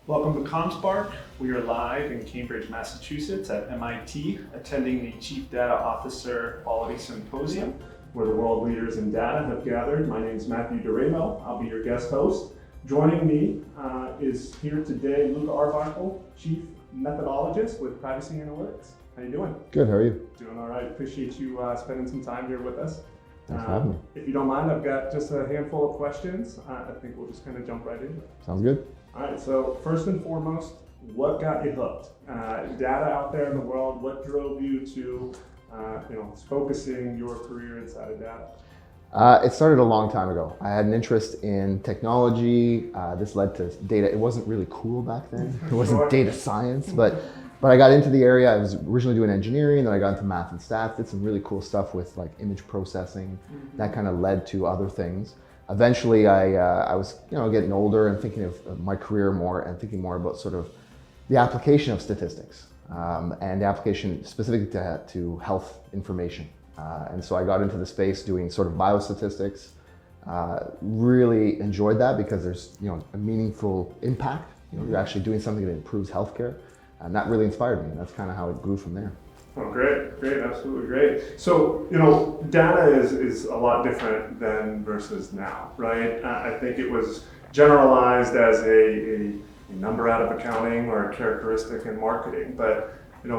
Welcome to ComSpark. We are live in Cambridge, Massachusetts at MIT, attending the Chief Data Officer Quality Symposium, where the world leaders in data have gathered. My name is Matthew DeRemo. I'll be your guest host. Joining me is here today Luk Arbuckle, Cheif Methodologist with Privacy Analytics. How you doing? Good, how are you? Doing all right. Appreciate you spending some time here with us. Thanks for having me. If you don't mind, I've got just a handful of questions. I think we'll just kind of jump right into it. Sounds good. All right, so first and foremost, what got you hooked? Data out there in the world, what drove you to focusing your career inside of data? It started a long time ago. I had an interest in technology. This led to data. It wasn't really cool back then. It wasn't data science, but I got into the area. I was originally doing engineering, then I got into math and stats, did some really cool stuff with like image processing. That kind of led to other things. Eventually, I was getting older and thinking of my career more and thinking more about sort of the application of statistics and the application specifically to health information. And so I got into the space doing sort of biostatistics. Really enjoyed that because there's a meaningful impact. You're actually doing something that improves healthcare, and that really inspired me. And that's kind of how it grew from there. Oh, great, absolutely great. So, data is a lot different then versus now, right? I think it was generalized as a number out of accounting or a characteristic in marketing, but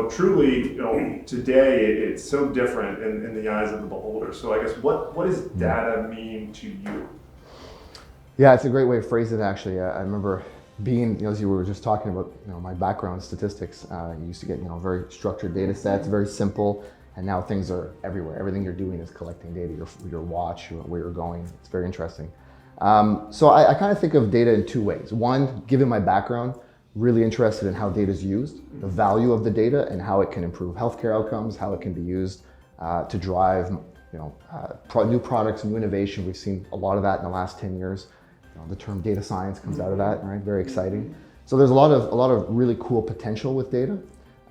truly, today it's so different in the eyes of the beholder. So I guess what does data mean to you? Yeah, it's a great way to phrase it actually. I remember being, as you were just talking about, my background in statistics, you used to get, very structured data sets, very simple, and now things are everywhere. Everything you're doing is collecting data, your watch, where you're going. It's very interesting. So I kind of think of data in two ways. One, given my background, really interested in how data is used, the value of the data, and how it can improve healthcare outcomes, how it can be used to drive, new products, new innovation. We've seen a lot of that in the last 10 years. The term data science comes out of that, right? Very exciting. So there's a lot of really cool potential with data.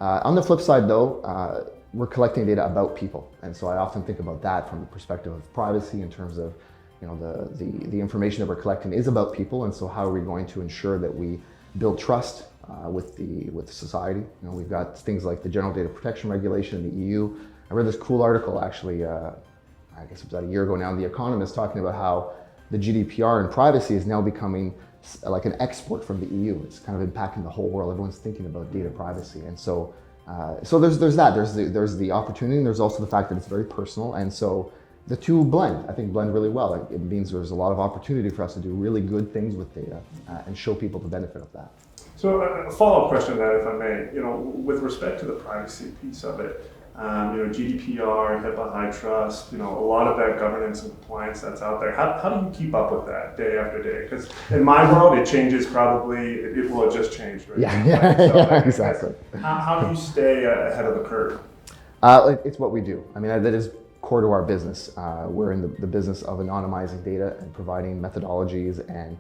On the flip side though, we're collecting data about people. And so I often think about that from the perspective of privacy in terms of, the information that we're collecting is about people. And so how are we going to ensure that we build trust with the society? We've got things like the General Data Protection Regulation in the EU. I read this cool article actually, I guess it was about a year ago now, in The Economist, talking about how the GDPR and privacy is now becoming like an export from the EU. It's kind of impacting the whole world. Everyone's thinking about data privacy. And so there's that. There's the opportunity, and there's also the fact that it's very personal. And so the two blend really well. It means there's a lot of opportunity for us to do really good things with data and show people the benefit of that. So a follow-up question to that, if I may, with respect to the privacy piece of it, GDPR, HIPAA, high trust, a lot of that governance and compliance that's out there. How do you keep up with that day after day? Because in my world, it changes probably, it will just change, right? Yeah, exactly. How do you stay ahead of the curve? It's what we do. I mean, that is core to our business. We're in the business of anonymizing data and providing methodologies and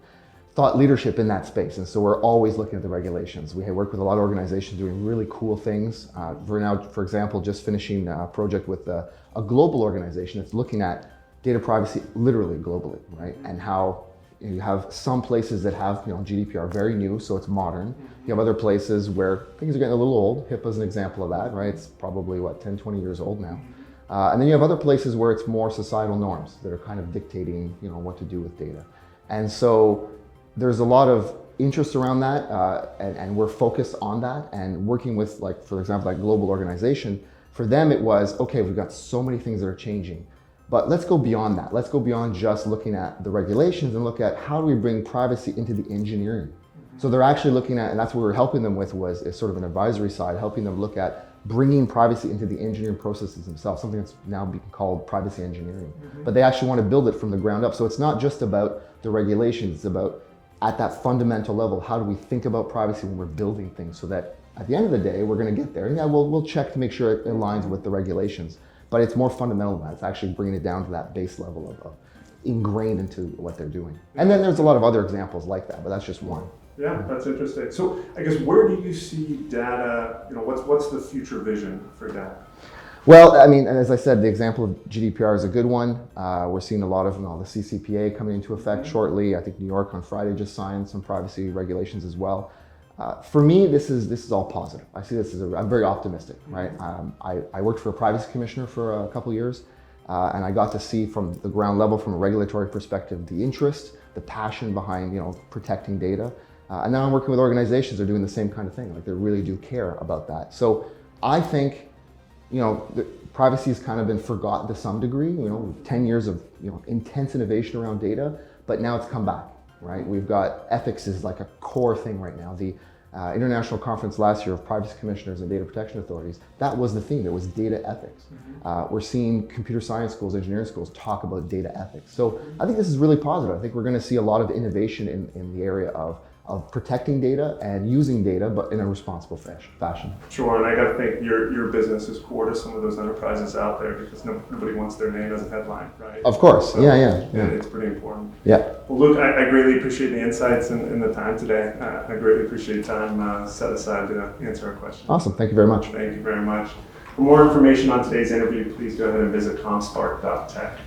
thought leadership in that space. And so we're always looking at the regulations. We work with a lot of organizations doing really cool things. We're now, for example, just finishing a project with a global organization that's looking at data privacy literally globally, right? And how you have some places that have GDPR very new, so it's modern. You have other places where things are getting a little old. HIPAA is an example of that, right? It's probably 10, 20 years old now. And then you have other places where it's more societal norms that are kind of dictating what to do with data. And so there's a lot of interest around that, and we're focused on that and working with, for example, that global organization. For them, it was, okay, we've got so many things that are changing, but let's go beyond that. Let's go beyond just looking at the regulations and look at how do we bring privacy into the engineering. So they're actually looking at, and that's what we're helping them with, is sort of an advisory side, helping them look at bringing privacy into the engineering processes themselves, something that's now being called privacy engineering. But they actually want to build it from the ground up. So it's not just about the regulations, it's about at that fundamental level, how do we think about privacy when we're building things so that at the end of the day, we're going to get there. And yeah, we'll check to make sure it aligns with the regulations, but it's more fundamental than that. It's actually bringing it down to that base level of ingrained into what they're doing. And then there's a lot of other examples like that, but that's just one. Yeah, that's interesting. So I guess where do you see data, what's the future vision for data? Well, I mean, as I said, the example of GDPR is a good one. We're seeing a lot of the CCPA coming into effect shortly. I think New York on Friday just signed some privacy regulations as well. For me, this is all positive. I see this as I'm very optimistic, right? I worked for a privacy commissioner for a couple years, and I got to see from the ground level, from a regulatory perspective, the interest, the passion behind protecting data. And now I'm working with organizations that are doing the same kind of thing. Like they really do care about that. So I think, privacy has kind of been forgotten to some degree. 10 years of intense innovation around data, but now it's come back, right? We've got ethics is like a core thing right now. The international conference last year of privacy commissioners and data protection authorities, that was the theme. It was data ethics. We're seeing computer science schools, engineering schools talk about data ethics. So I think this is really positive. I think we're going to see a lot of innovation in the area of protecting data and using data, but in a responsible fashion. Sure, and I got to think your business is core to some of those enterprises out there because nobody wants their name as a headline, right? Of course, so, yeah. It's pretty important. Yeah. Well, Luke, I greatly appreciate the insights and the time today. I greatly appreciate time set aside to answer our questions. Awesome, thank you very much. Thank you very much. For more information on today's interview, please go ahead and visit ComSpark.tech.